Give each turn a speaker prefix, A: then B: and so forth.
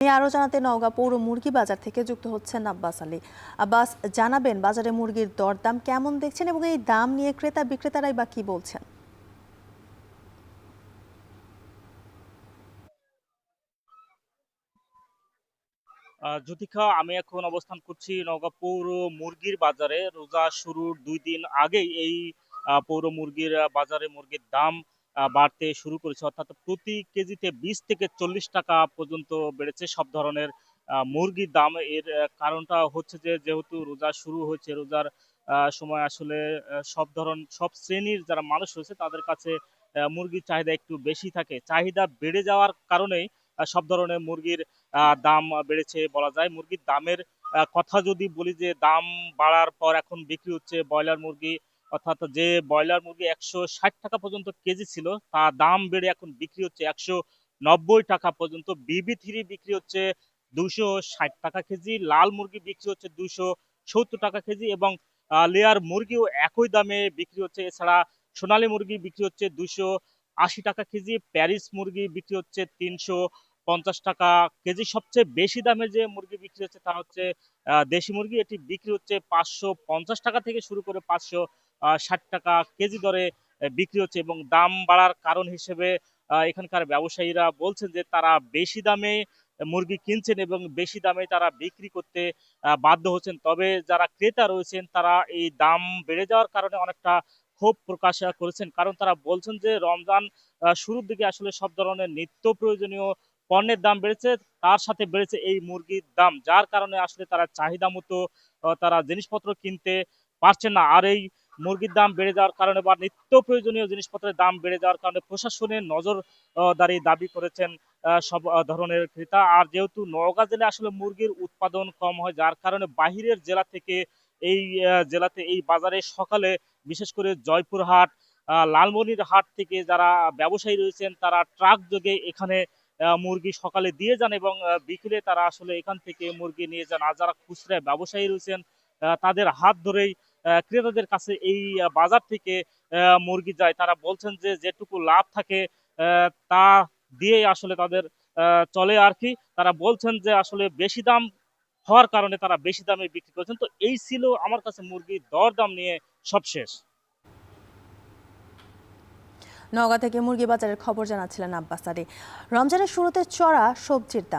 A: আরো জানাতে নওগাঁ পৌর মুরগি বাজার থেকে যুক্ত হচ্ছেন আব্বাস আলী। আব্বাস, জানাবেন বাজারে মুরগির দরদাম কেমন দেখছেন এবং এই দাম নিয়ে ক্রেতা বিক্রেতারাই বা কি বলছেন?
B: যুথিকা, আমি এখন অবস্থান করছি নওগাঁ পৌর মুরগির বাজারে। রোজা শুরুর ২ দিন আগেই এই পৌর মুরগির বাজারে মুরগির দাম বাড়তে শুরু করেছে, অর্থাৎ প্রতি কেজিতে ২০ থেকে ৪০ টাকা পর্যন্ত বেড়েছে সব ধরনের মুরগির দাম। এর কারণটা হচ্ছে যে যেহেতু রোজা শুরু হয়েছে, রোজার সময় আসলে সব শ্রেণীর যারা মানুষ রয়েছে তাদের কাছে মুরগির চাহিদা একটু বেশি থাকে। চাহিদা বেড়ে যাওয়ার কারণেই সব ধরনের মুরগির দাম বেড়েছে বলা যায়। মুরগির দামের কথা যদি বলি, যে দাম বাড়ার পর এখন বিক্রি হচ্ছে ব্রয়লার মুরগি, অর্থাৎ যে ব্রয়লার মুরগি ১৬০ টাকা পর্যন্ত কেজি ছিল, তা দাম বেড়ে এখন বিক্রি হচ্ছে ১৯০ টাকা পর্যন্ত। BB3 বিক্রি হচ্ছে ২৬০ টাকা কেজি, লাল মুরগি বিক্রি হচ্ছে ২৭০ টাকা কেজি, এবং লেয়ার মুরগিও একই দামে বিক্রি হচ্ছে। এছাড়া সোনালী মুরগি বিক্রি হচ্ছে ২৮০ টাকা কেজি, প্যারিস মুরগি বিক্রি হচ্ছে ৩৫০ টাকা কেজি। সবচেয়ে বেশি দামে যে মুরগি বিক্রি হচ্ছে তা হচ্ছে দেশি মুরগি। এটি বিক্রি হচ্ছে ৫৫০ টাকা থেকে শুরু করে ৫৬০ টাকা কেজি দরে বিক্রি হচ্ছে। এবং দাম বাড়ার কারণ হিসেবে এখানকার ব্যবসায়ীরা বলছেন যে তারা বেশি দামে মুরগি কিনছেন এবং বেশি দামে তারা বিক্রি করতে বাধ্য হচ্ছেন। তবে যারা ক্রেতা রয়েছেন তারা এই দাম বেড়ে যাওয়ার কারণে অনেকটা ক্ষোভ প্রকাশ করেছেন, কারণ তারা বলছেন যে রমজান শুরুর দিকে আসলে সব ধরনের নিত্য প্রয়োজনীয় পণ্যের দাম বেড়েছে, তার সাথে বেড়েছে এই মুরগির দাম, যার কারণে আসলে তারা চাহিদা মতো তারা জিনিসপত্র কিনতে পারছেন না। আর এই মুরগির দাম বেড়ে যাওয়ার কারণে বা নিত্য প্রয়োজনীয় জিনিসপত্রের দাম বেড়ে যাওয়ার কারণে প্রশাসনের নজরদারি দাবি করেছেন সব ধরনের ক্রেতা। আর যেহেতু নওগাঁ জেলায় আসলে মুরগির উৎপাদন কম হয়, যার কারণে বাহিরের জেলা থেকে এই জেলাতে এই বাজারে সকালে, বিশেষ করে জয়পুরহাট, লালমনিরহাট থেকে যারা ব্যবসায়ী রয়েছেন তারা ট্রাক যোগে এখানে মুরগি সকালে দিয়ে যান, এবং বিকেলে তারা আসলে এখান থেকে মুরগি নিয়ে যান। আর যারা খুচরা ব্যবসায়ী রয়েছেন তাদের হাত ধরেই ক্রেতাদের কাছে এই বাজার থেকে মুরগি যায়। তারা বলছেন যে যেটুকু লাভ থাকে তা দিয়েই আসলে তাদের চলে আর কি। তারা বলছেন যে আসলে বেশি দাম হওয়ার কারণে তারা বেশি দামে বিক্রি করছেন। তো এই ছিল আমার কাছে মুরগির দরদাম নিয়ে সবশেষ।
A: নওগাঁ থেকে মুরগি বাজারের খবর জানাচ্ছিলেন আব্বাস আলী। রমজানের শুরুতে চড়া সবজির দাম